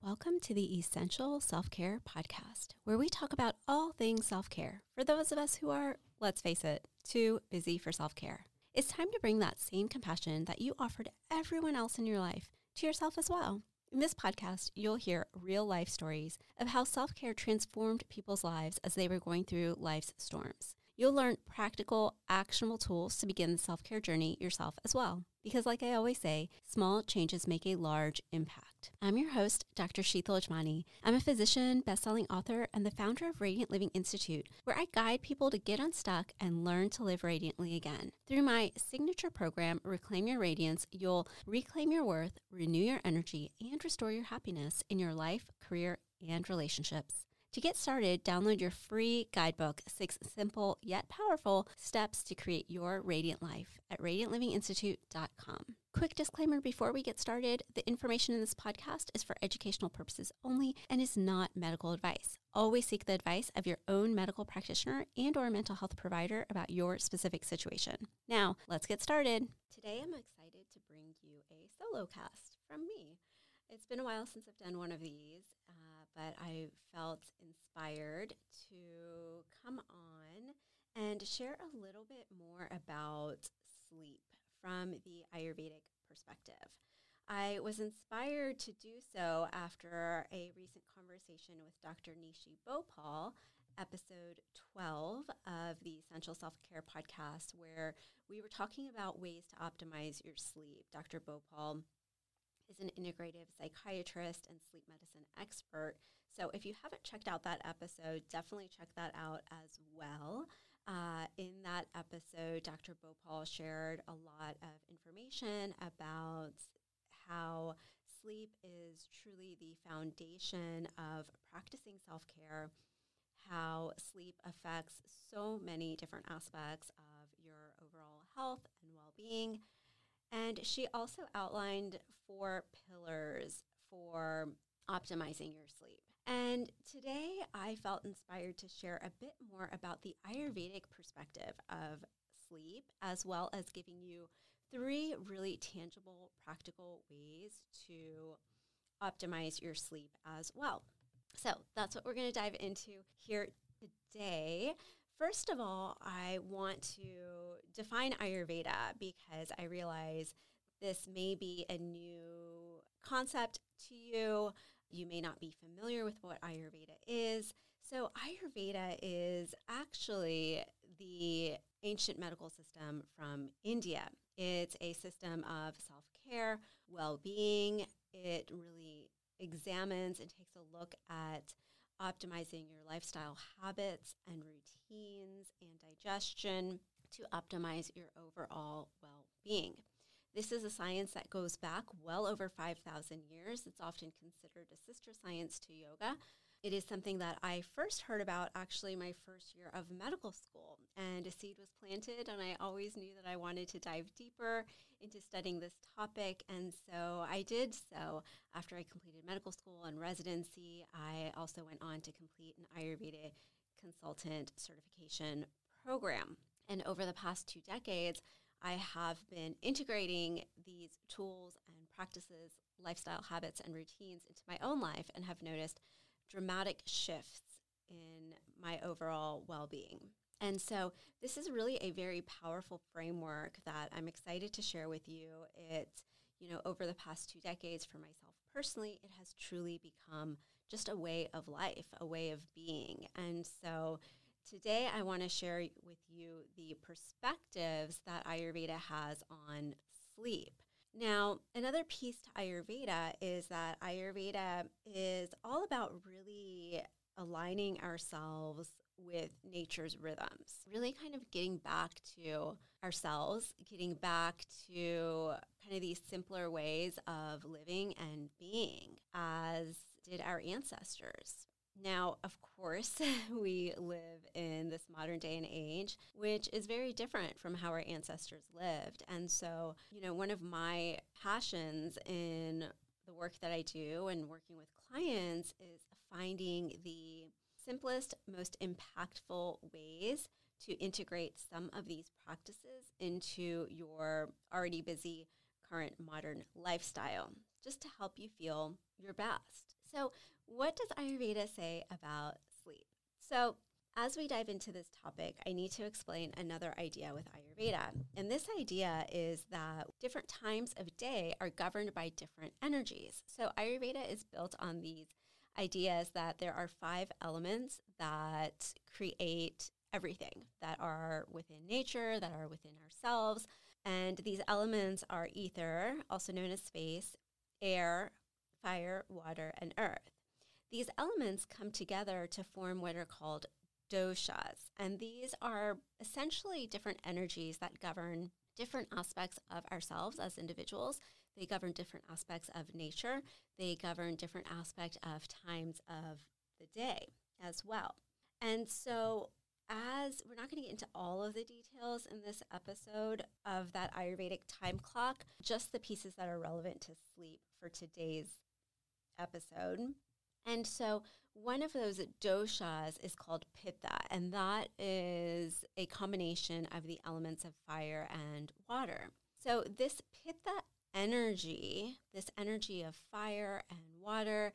Welcome to the Essential Self-Care Podcast, where we talk about all things self-care for those of us who are, let's face it, too busy for self-care. It's time to bring that same compassion that you offer to everyone else in your life to yourself as well. In this podcast, you'll hear real-life stories of how self-care transformed people's lives as they were going through life's storms. You'll learn practical, actionable tools to begin the self-care journey yourself as well. Because like I always say, small changes make a large impact. I'm your host, Dr. Sheetal Ajmani. I'm a physician, best-selling author, and the founder of Radiant Living Institute, where I guide people to get unstuck and learn to live radiantly again. Through my signature program, Reclaim Your Radiance, you'll reclaim your worth, renew your energy, and restore your happiness in your life, career, and relationships. To get started, download your free guidebook, 6 simple yet powerful steps to create your radiant life at radiantlivinginstitute.com. Quick disclaimer before we get started, the information in this podcast is for educational purposes only and is not medical advice. Always seek the advice of your own medical practitioner and or mental health provider about your specific situation. Now, let's get started. Today, I'm excited to bring you a solo cast from me. It's been a while since I've done one of these, but I felt inspired to come on and share a little bit more about sleep from the Ayurvedic perspective. I was inspired to do so after a recent conversation with Dr. Nishi Bhopal, episode 12 of the Essential Self-Care Podcast, where we were talking about ways to optimize your sleep. Dr. Bhopal is an integrative psychiatrist and sleep medicine expert. So if you haven't checked out that episode, definitely check that out as well. In that episode, Dr. Bhopal shared a lot of information about how sleep is truly the foundation of practicing self-care, how sleep affects so many different aspects of your overall health and well-being. And she also outlined 4 pillars for optimizing your sleep. And today I felt inspired to share a bit more about the Ayurvedic perspective of sleep, as well as giving you 3 really tangible, practical ways to optimize your sleep as well. So that's what we're going to dive into here today. First of all, I want to define Ayurveda because I realize this may be a new concept to you. You may not be familiar with what Ayurveda is. So Ayurveda is actually the ancient medical system from India. It's a system of self-care, well-being. It really examines and takes a look at optimizing your lifestyle habits and routines and digestion to optimize your overall well-being. This is a science that goes back well over 5,000 years. It's often considered a sister science to yoga. It is something that I first heard about actually my first year of medical school, and a seed was planted, and I always knew that I wanted to dive deeper into studying this topic, and so I did so. After I completed medical school and residency, I also went on to complete an Ayurveda consultant certification program. And over the past 2 decades, I have been integrating these tools and practices, lifestyle habits, and routines into my own life and have noticed dramatic shifts in my overall well-being. And so this is really a very powerful framework that I'm excited to share with you. It's, over the past 2 decades for myself personally, it has truly become just a way of life, a way of being. And so today I want to share with you the perspectives that Ayurveda has on sleep. Now, another piece to Ayurveda is that Ayurveda is all about really aligning ourselves with nature's rhythms, really kind of getting back to ourselves, getting back to kind of these simpler ways of living and being as did our ancestors. Now, of course, we live in this modern day and age, which is very different from how our ancestors lived. And so, one of my passions in the work that I do and working with clients is finding the simplest, most impactful ways to integrate some of these practices into your already busy current modern lifestyle, just to help you feel your best. So what does Ayurveda say about sleep? So as we dive into this topic, I need to explain another idea with Ayurveda. And this idea is that different times of day are governed by different energies. So Ayurveda is built on these ideas that there are 5 elements that create everything, that are within nature, that are within ourselves. And these elements are ether, also known as space, air, fire, water, and earth. These elements come together to form what are called doshas. And these are essentially different energies that govern different aspects of ourselves as individuals. They govern different aspects of nature. They govern different aspects of times of the day as well. And so as we're not going to get into all of the details in this episode of that Ayurvedic time clock, just the pieces that are relevant to sleep for today's episode. And so one of those doshas is called pitta, and that is a combination of the elements of fire and water. So this pitta energy, this energy of fire and water,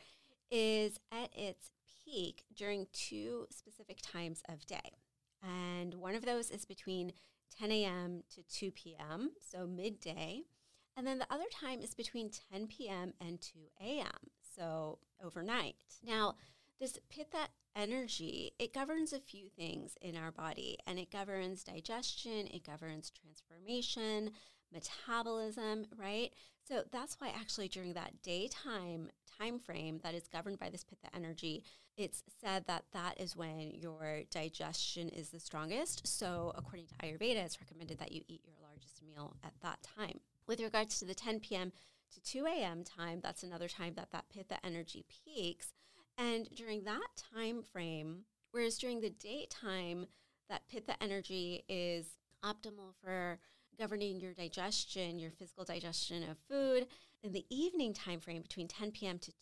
is at its peak during 2 specific times of day. And one of those is between 10 a.m. to 2 p.m., so midday. And then the other time is between 10 p.m. and 2 a.m., so overnight. Now, this pitta energy, it governs a few things in our body, and it governs digestion, it governs transformation, metabolism, right? So that's why actually during that daytime time frame that is governed by this pitta energy, it's said that that is when your digestion is the strongest. So according to Ayurveda, it's recommended that you eat your largest meal at that time. With regards to the 10 p.m. to 2 a.m. time, that's another time that pitta energy peaks. And during that time frame, whereas during the daytime, that pitta energy is optimal for governing your digestion, your physical digestion of food. In the evening time frame, between 10 p.m. to 2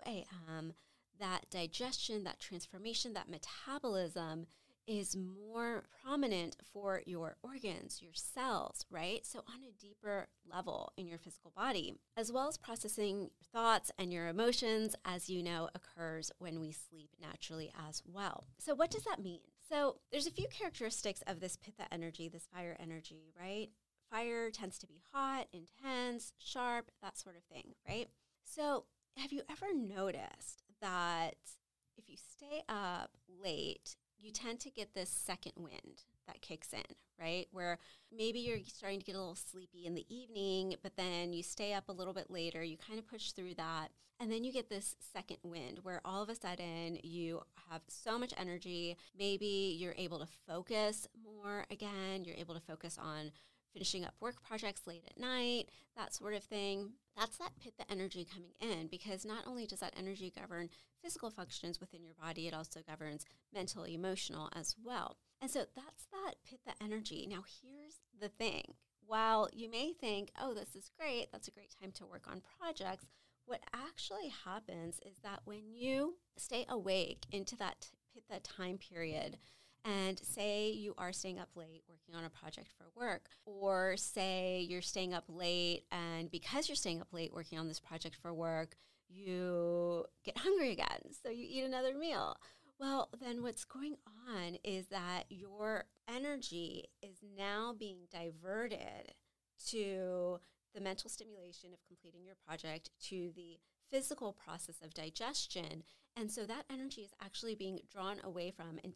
a.m., that digestion, that transformation, that metabolism is more prominent for your organs, your cells, right? So on a deeper level in your physical body, as well as processing your thoughts and your emotions, as you know, occurs when we sleep naturally as well. So what does that mean? So there's a few characteristics of this pitta energy, this fire energy, right? Fire tends to be hot, intense, sharp, that sort of thing, right? So have you ever noticed that if you stay up late, you tend to get this second wind that kicks in, right? Where maybe you're starting to get a little sleepy in the evening, but then you stay up a little bit later, you kind of push through that, and then you get this second wind where all of a sudden you have so much energy. Maybe you're able to focus more again, you're able to focus on finishing up work projects late at night, that sort of thing. That's that pitta energy coming in, because not only does that energy govern physical functions within your body, it also governs mental, emotional as well. And so that's that pitta energy. Now, here's the thing. While you may think, oh, this is great, that's a great time to work on projects, what actually happens is that when you stay awake into that pitta time period, and say you are staying up late working on a project for work, or say you're staying up late and because you're staying up late working on this project for work, you get hungry again, so you eat another meal. Well, then what's going on is that your energy is now being diverted to the mental stimulation of completing your project, to the physical process of digestion. And so that energy is actually being drawn away from and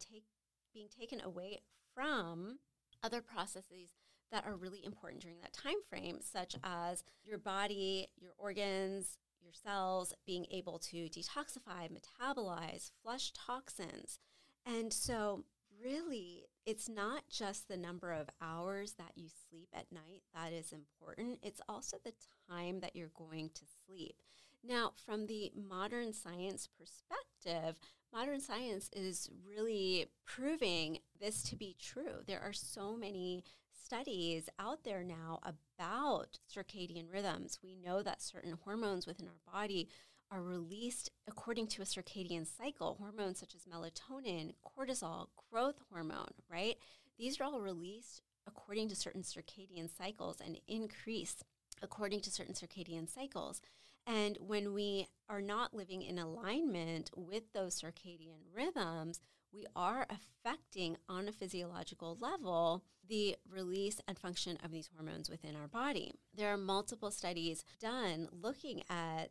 being taken away from other processes that are really important during that time frame, such as your body, your organs, your cells being able to detoxify, metabolize, flush toxins. And so really, it's not just the number of hours that you sleep at night that is important. It's also the time that you're going to sleep. Now, from the modern science perspective, modern science is really proving this to be true. There are so many studies out there now about circadian rhythms. We know that certain hormones within our body are released according to a circadian cycle, hormones such as melatonin, cortisol, growth hormone, right? These are all released according to certain circadian cycles and increase according to certain circadian cycles. And when we are not living in alignment with those circadian rhythms, we are affecting on a physiological level the release and function of these hormones within our body. There are multiple studies done looking at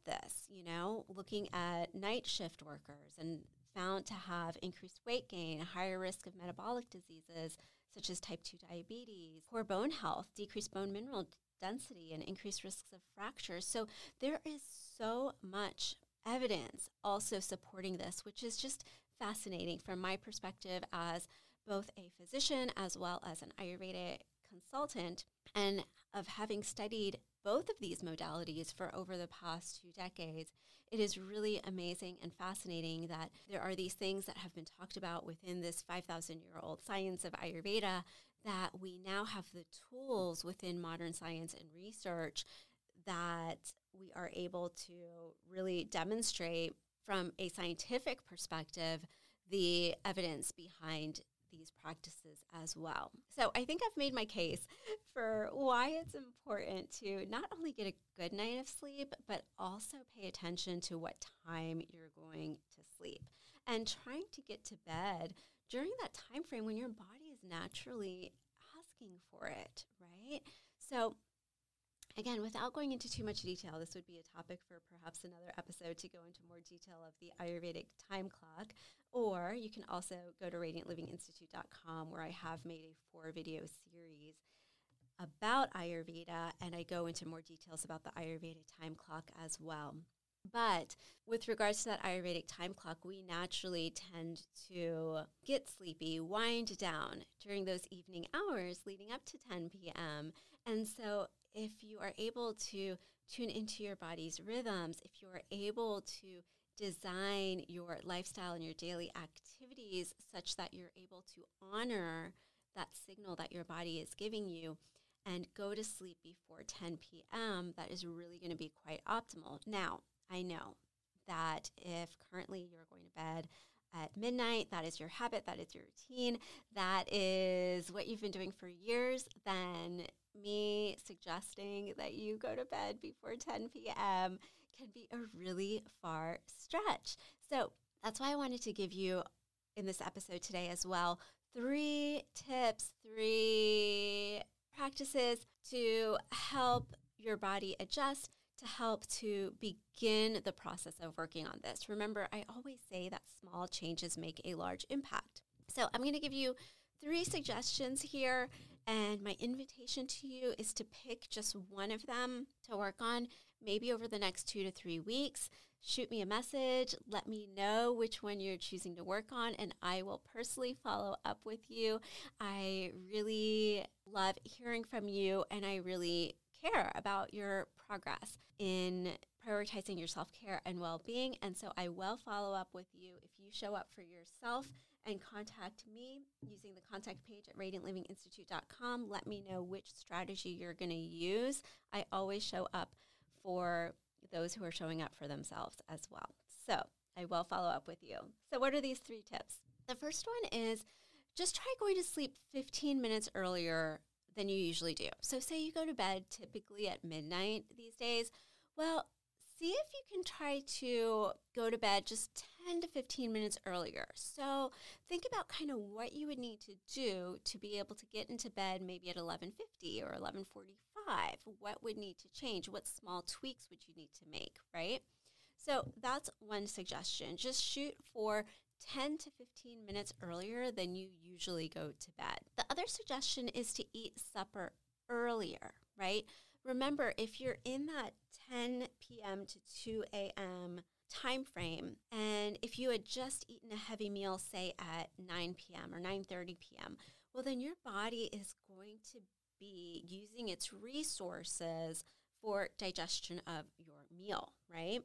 this, looking at night shift workers and found to have increased weight gain, higher risk of metabolic diseases such as type 2 diabetes, poor bone health, decreased bone mineral density, and increased risks of fractures. So there is so much evidence also supporting this, which is just fascinating from my perspective as both a physician as well as an Ayurveda consultant, and of having studied both of these modalities for over the past 2 decades. It is really amazing and fascinating that there are these things that have been talked about within this 5,000-year-old science of Ayurveda, that we now have the tools within modern science and research that we are able to really demonstrate from a scientific perspective the evidence behind these practices as well. So I think I've made my case for why it's important to not only get a good night of sleep, but also pay attention to what time you're going to sleep and trying to get to bed during that time frame when your body is naturally asking for it, right? So again, without going into too much detail, this would be a topic for perhaps another episode to go into more detail of the Ayurvedic time clock. Or you can also go to radiantlivinginstitute.com, where I have made a 4-video series about Ayurveda, and I go into more details about the Ayurvedic time clock as well. But with regards to that Ayurvedic time clock, we naturally tend to get sleepy, wind down during those evening hours leading up to 10 p.m. And so if you are able to tune into your body's rhythms, if you are able to design your lifestyle and your daily activities such that you're able to honor that signal that your body is giving you and go to sleep before 10 p.m., that is really going to be quite optimal. Now, I know that if currently you're going to bed at midnight, that is your habit, that is your routine, that is what you've been doing for years, then me suggesting that you go to bed before 10 p.m. can be a really far stretch. So that's why I wanted to give you in this episode today as well 3 tips, 3 practices to help your body adjust, to help to begin the process of working on this. Remember, I always say that small changes make a large impact. So I'm going to give you 3 suggestions here, and my invitation to you is to pick just one of them to work on, maybe over the next 2 to 3 weeks. Shoot me a message. Let me know which one you're choosing to work on, and I will personally follow up with you. I really love hearing from you, and I really care about your progress in prioritizing your self-care and well-being. And so I will follow up with you if you show up for yourself and contact me using the contact page at radiantlivinginstitute.com. Let me know which strategy you're going to use. I always show up for those who are showing up for themselves as well. So I will follow up with you. So what are these 3 tips? The first one is just try going to sleep 15 minutes earlier than you usually do. So say you go to bed typically at midnight these days. Well, see if you can try to go to bed just 10 to 15 minutes earlier. So think about kind of what you would need to do to be able to get into bed maybe at 11:50 or 11:45. What would need to change? What small tweaks would you need to make, right? So that's one suggestion. Just shoot for 10 to 15 minutes earlier than you usually go to bed. The other suggestion is to eat supper earlier, right? Remember, if you're in that 10 p.m. to 2 a.m. time frame, and if you had just eaten a heavy meal, say at 9 p.m. or 9:30 p.m., well, then your body is going to be using its resources for digestion of your meal, right?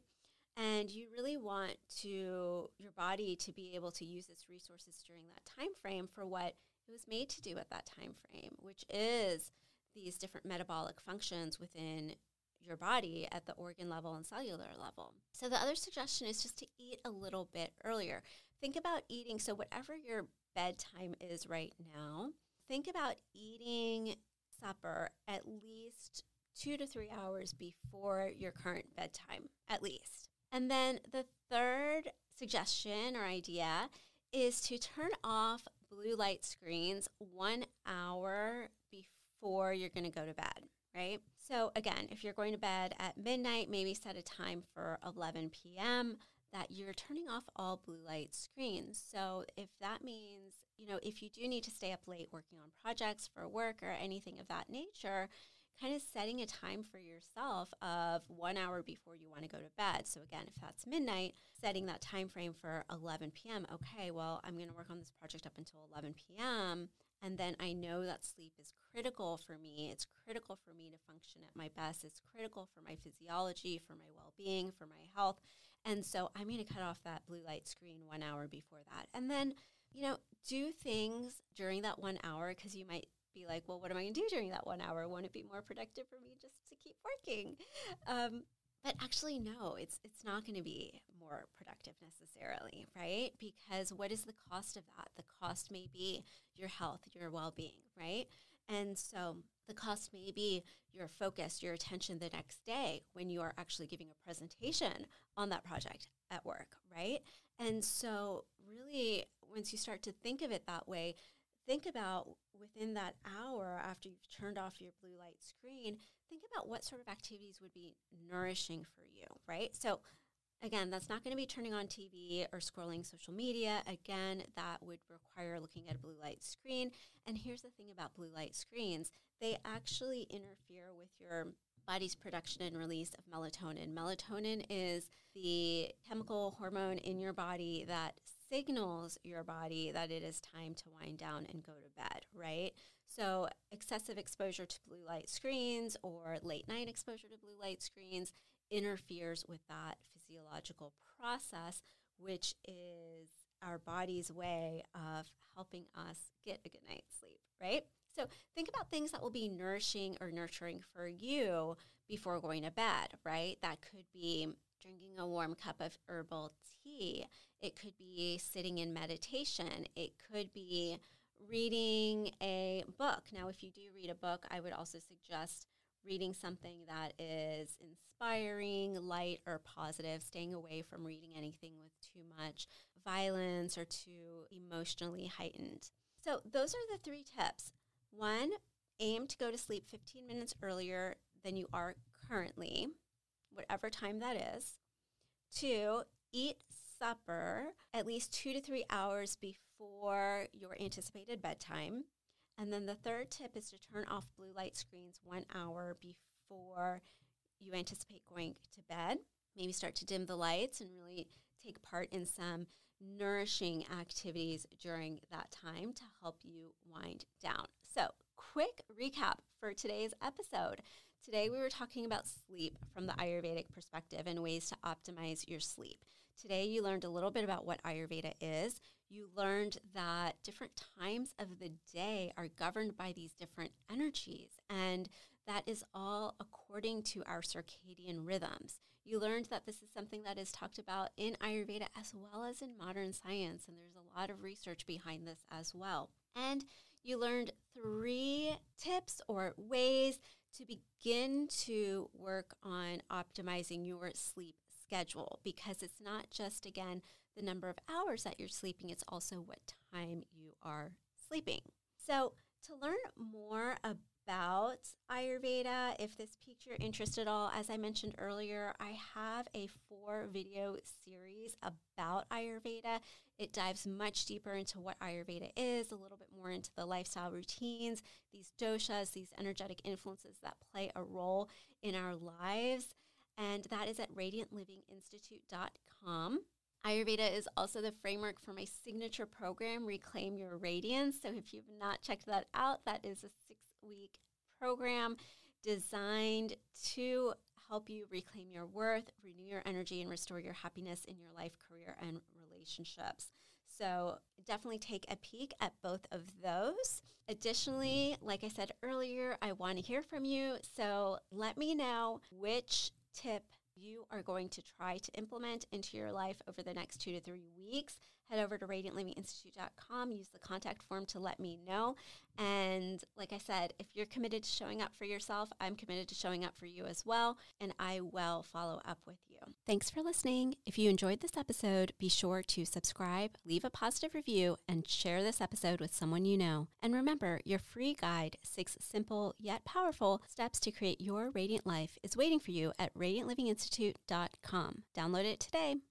And you really want your body to be able to use its resources during that time frame for what it was made to do at that time frame, which is these different metabolic functions within your body at the organ level and cellular level. So the other suggestion is just to eat a little bit earlier. Think about eating, so whatever your bedtime is right now, think about eating supper at least 2 to 3 hours before your current bedtime, at least. And then the third suggestion or idea is to turn off blue light screens 1 hour before you're going to go to bed, right? So again, if you're going to bed at midnight, maybe set a time for 11 p.m. that you're turning off all blue light screens. So if that means, if you do need to stay up late working on projects for work or anything of that nature, kind of setting a time for yourself of 1 hour before you want to go to bed. So again, if that's midnight, setting that time frame for 11 p.m. Okay, well, I'm going to work on this project up until 11 p.m. And then I know that sleep is critical for me. It's critical for me to function at my best. It's critical for my physiology, for my well-being, for my health. And so I'm going to cut off that blue light screen 1 hour before that. And then, do things during that 1 hour, because you might be like, well, what am I going to do during that 1 hour? Won't it be more productive for me just to keep working? But actually, no, it's not going to be more productive necessarily, right? Because what is the cost of that? The cost may be your health, your well-being, right? And so the cost may be your focus, your attention the next day when you are actually giving a presentation on that project at work, right? And so really, once you start to think of it that way, think about within that hour after you've turned off your blue light screen, think about what sort of activities would be nourishing for you, right? So again, that's not going to be turning on TV or scrolling social media. Again, that would require looking at a blue light screen. And here's the thing about blue light screens. They actually interfere with your body's production and release of melatonin. Melatonin is the chemical hormone in your body that signals your body that it is time to wind down and go to bed, right? So excessive exposure to blue light screens or late night exposure to blue light screens interferes with that physiological process, which is our body's way of helping us get a good night's sleep, right? So think about things that will be nourishing or nurturing for you before going to bed, right? That could be drinking a warm cup of herbal tea. It could be sitting in meditation. It could be reading a book. Now, if you do read a book, I would also suggest reading something that is inspiring, light, or positive, staying away from reading anything with too much violence or too emotionally heightened. So those are the 3 tips. 1, aim to go to sleep 15 minutes earlier than you are currently, whatever time that is. 2, eat supper at least 2 to 3 hours before your anticipated bedtime. And then the third tip is to turn off blue light screens 1 hour before you anticipate going to bed. Maybe start to dim the lights and really take part in some nourishing activities during that time to help you wind down. So, quick recap for today's episode. Today we were talking about sleep from the Ayurvedic perspective and ways to optimize your sleep. Today you learned a little bit about what Ayurveda is. You learned that different times of the day are governed by these different energies, and that is all according to our circadian rhythms. You learned that this is something that is talked about in Ayurveda as well as in modern science, and there's a lot of research behind this as well. And you learned 3 tips or ways to begin to work on optimizing your sleep schedule, because it's not just, again, the number of hours that you're sleeping, it's also what time you are sleeping. So to learn more about Ayurveda, if this piqued your interest at all, as I mentioned earlier, I have a 4-video series about Ayurveda. It dives much deeper into what Ayurveda is, a little bit more into the lifestyle routines, these doshas, these energetic influences that play a role in our lives. And that is at radiantlivinginstitute.com. Ayurveda is also the framework for my signature program, Reclaim Your Radiance. So if you've not checked that out, that is a 6-week program designed to help you reclaim your worth, renew your energy, and restore your happiness in your life, career, and relationships. So definitely take a peek at both of those. Additionally, like I said earlier, I want to hear from you. So let me know which tip you are going to try to implement into your life over the next 2 to 3 weeks. head over to radiantlivinginstitute.com, use the contact form to let me know. And like I said, if you're committed to showing up for yourself, I'm committed to showing up for you as well, and I will follow up with you. Thanks for listening. If you enjoyed this episode, be sure to subscribe, leave a positive review, and share this episode with someone you know. And remember, your free guide, 6 simple yet powerful steps to create your radiant life, is waiting for you at radiantlivinginstitute.com. Download it today.